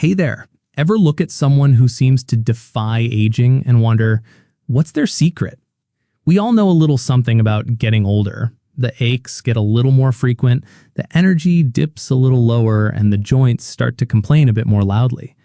Hey there, ever look at someone who seems to defy aging and wonder, what's their secret? We all know a little something about getting older. The aches get a little more frequent, the energy dips a little lower, and the joints start to complain a bit more loudly.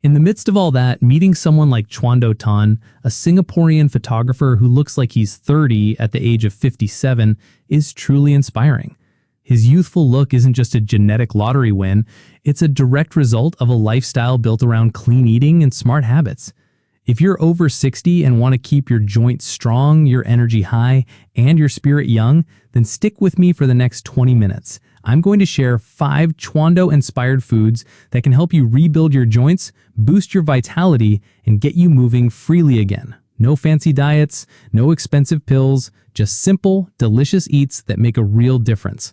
In the midst of all that, meeting someone like Chwando Tan, a Singaporean photographer who looks like he's 30 at the age of 57, is truly inspiring. His youthful look isn't just a genetic lottery win, it's a direct result of a lifestyle built around clean eating and smart habits. If you're over 60 and want to keep your joints strong, your energy high, and your spirit young, then stick with me for the next 20 minutes. I'm going to share 5 Chwando-inspired foods that can help you rebuild your joints, boost your vitality, and get you moving freely again. No fancy diets, no expensive pills, just simple, delicious eats that make a real difference.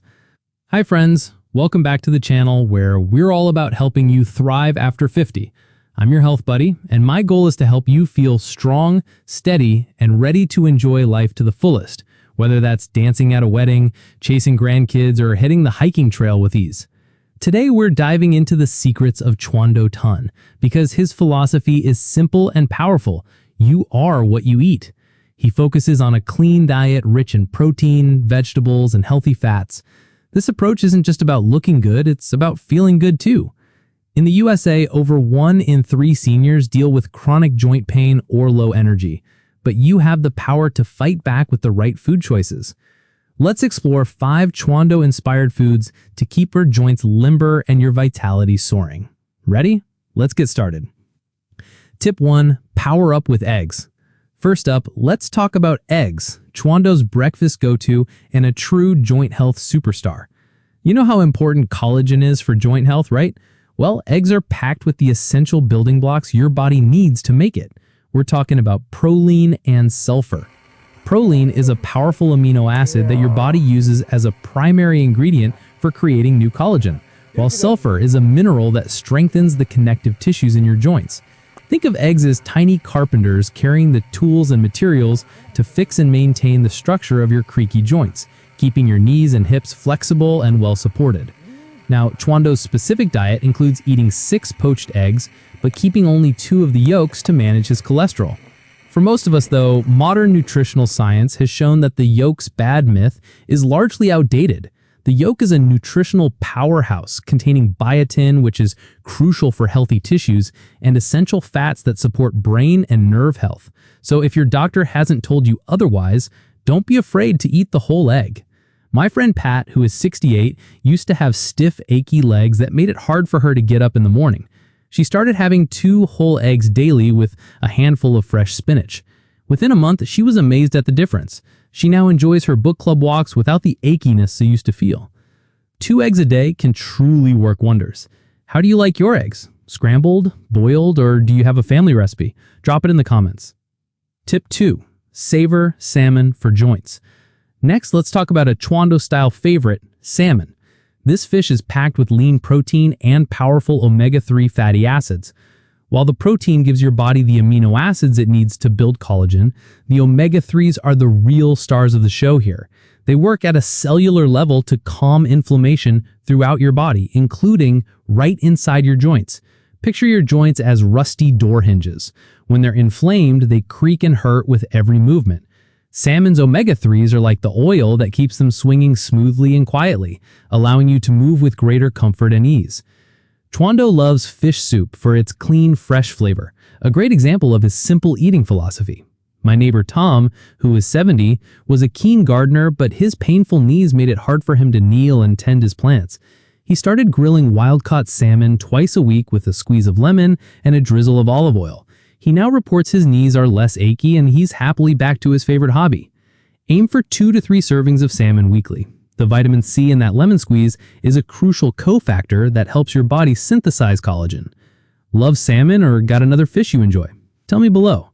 Hi friends, welcome back to the channel where we're all about helping you thrive after 50. I'm your health buddy, and my goal is to help you feel strong, steady, and ready to enjoy life to the fullest, whether that's dancing at a wedding, chasing grandkids, or hitting the hiking trail with ease. Today we're diving into the secrets of Chwando Tan, because his philosophy is simple and powerful. You are what you eat. He focuses on a clean diet rich in protein, vegetables, and healthy fats. This approach isn't just about looking good, it's about feeling good too. In the USA, over 1 in 3 seniors deal with chronic joint pain or low energy, but you have the power to fight back with the right food choices. Let's explore 5 Chwando-inspired foods to keep your joints limber and your vitality soaring. Ready? Let's get started. Tip 1. Power up with eggs. First up, let's talk about eggs, Chwando's breakfast go-to and a true joint health superstar. You know how important collagen is for joint health, right? Well, eggs are packed with the essential building blocks your body needs to make it. We're talking about proline and sulfur. Proline is a powerful amino acid that your body uses as a primary ingredient for creating new collagen, while sulfur is a mineral that strengthens the connective tissues in your joints. Think of eggs as tiny carpenters carrying the tools and materials to fix and maintain the structure of your creaky joints, keeping your knees and hips flexible and well supported. Now, Chwando's specific diet includes eating 6 poached eggs, but keeping only 2 of the yolks to manage his cholesterol. For most of us, though, modern nutritional science has shown that the yolk's bad myth is largely outdated. The yolk is a nutritional powerhouse containing biotin, which is crucial for healthy tissues, and essential fats that support brain and nerve health. So if your doctor hasn't told you otherwise, don't be afraid to eat the whole egg. My friend Pat, who is 68, used to have stiff, achy legs that made it hard for her to get up in the morning. She started having 2 whole eggs daily with a handful of fresh spinach. Within a month, she was amazed at the difference. She now enjoys her book club walks without the achiness she used to feel. 2 eggs a day can truly work wonders. How do you like your eggs? Scrambled, boiled, or do you have a family recipe? Drop it in the comments. Tip 2. Savor salmon for joints. Next, let's talk about a Chwando-style favorite, salmon. This fish is packed with lean protein and powerful omega-3 fatty acids. While the protein gives your body the amino acids it needs to build collagen, the omega-3s are the real stars of the show here. They work at a cellular level to calm inflammation throughout your body, including right inside your joints. Picture your joints as rusty door hinges. When they're inflamed, they creak and hurt with every movement. Salmon's omega-3s are like the oil that keeps them swinging smoothly and quietly, allowing you to move with greater comfort and ease. Chwando loves fish soup for its clean, fresh flavor, a great example of his simple eating philosophy. My neighbor Tom, who is 70, was a keen gardener, but his painful knees made it hard for him to kneel and tend his plants. He started grilling wild-caught salmon twice a week with a squeeze of lemon and a drizzle of olive oil. He now reports his knees are less achy and he's happily back to his favorite hobby. Aim for 2 to 3 servings of salmon weekly. The vitamin C in that lemon squeeze is a crucial cofactor that helps your body synthesize collagen. Love salmon or got another fish you enjoy? Tell me below.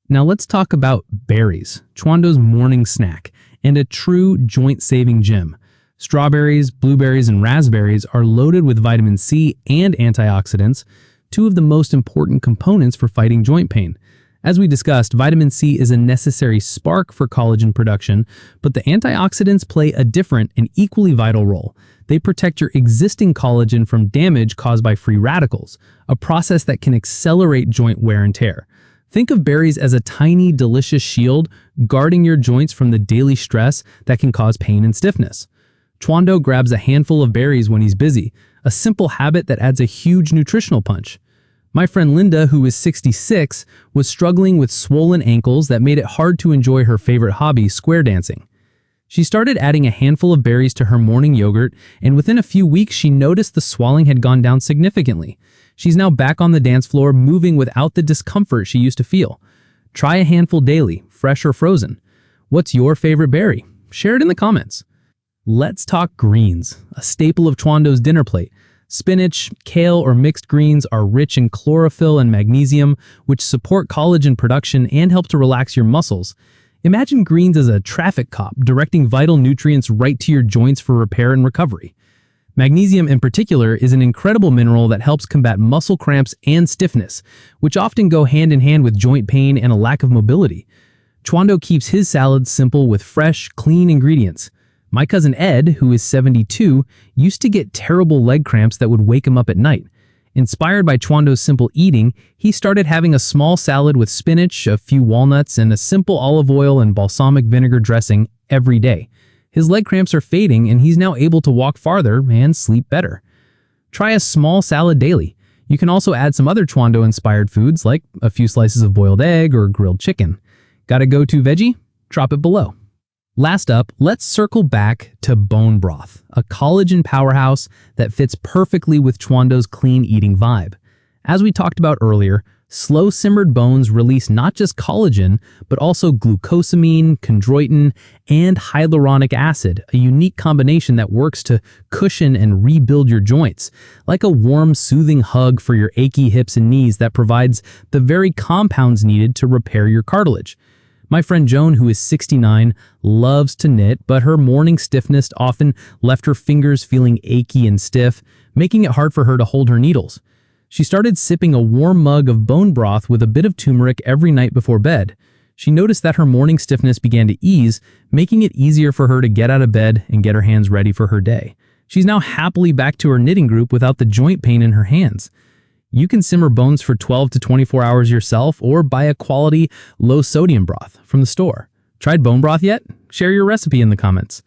Now let's talk about berries, Chwando's morning snack, and a true joint-saving gem. Strawberries, blueberries, and raspberries are loaded with vitamin C and antioxidants, 2 of the most important components for fighting joint pain. As we discussed, vitamin C is a necessary spark for collagen production, but the antioxidants play a different and equally vital role. They protect your existing collagen from damage caused by free radicals, a process that can accelerate joint wear and tear. Think of berries as a tiny, delicious shield guarding your joints from the daily stress that can cause pain and stiffness. Chwando grabs a handful of berries when he's busy, a simple habit that adds a huge nutritional punch. My friend Linda, who is 66, was struggling with swollen ankles that made it hard to enjoy her favorite hobby, square dancing. She started adding a handful of berries to her morning yogurt, and within a few weeks she noticed the swelling had gone down significantly. She's now back on the dance floor, moving without the discomfort she used to feel. Try a handful daily, fresh or frozen. What's your favorite berry? Share it in the comments. Let's talk greens, a staple of Chwando's dinner plate. Spinach, kale, or mixed greens are rich in chlorophyll and magnesium, which support collagen production and help to relax your muscles. Imagine greens as a traffic cop, directing vital nutrients right to your joints for repair and recovery. Magnesium in particular is an incredible mineral that helps combat muscle cramps and stiffness, which often go hand in hand with joint pain and a lack of mobility. Chwando keeps his salads simple with fresh, clean ingredients. My cousin Ed, who is 72, used to get terrible leg cramps that would wake him up at night. Inspired by Chwando's simple eating, he started having a small salad with spinach, a few walnuts, and a simple olive oil and balsamic vinegar dressing every day. His leg cramps are fading, and he's now able to walk farther and sleep better. Try a small salad daily. You can also add some other Chwando-inspired foods like a few slices of boiled egg or grilled chicken. Got a go-to veggie? Drop it below. Last up, let's circle back to bone broth, a collagen powerhouse that fits perfectly with Chwando's clean eating vibe. As we talked about earlier, slow-simmered bones release not just collagen, but also glucosamine, chondroitin, and hyaluronic acid, a unique combination that works to cushion and rebuild your joints, like a warm, soothing hug for your achy hips and knees that provides the very compounds needed to repair your cartilage. My friend Joan, who is 69, loves to knit, but her morning stiffness often left her fingers feeling achy and stiff, making it hard for her to hold her needles. She started sipping a warm mug of bone broth with a bit of turmeric every night before bed. She noticed that her morning stiffness began to ease, making it easier for her to get out of bed and get her hands ready for her day. She's now happily back to her knitting group without the joint pain in her hands. You can simmer bones for 12 to 24 hours yourself or buy a quality, low-sodium broth from the store. Tried bone broth yet? Share your recipe in the comments.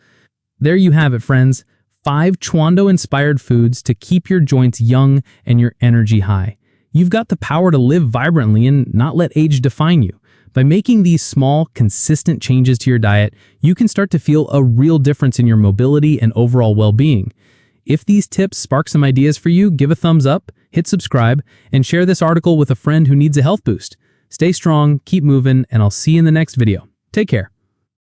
There you have it, friends. 5 Chwando-inspired foods to keep your joints young and your energy high. You've got the power to live vibrantly and not let age define you. By making these small, consistent changes to your diet, you can start to feel a real difference in your mobility and overall well-being. If these tips spark some ideas for you, give a thumbs up, hit subscribe, and share this article with a friend who needs a health boost. Stay strong, keep moving, and I'll see you in the next video. Take care.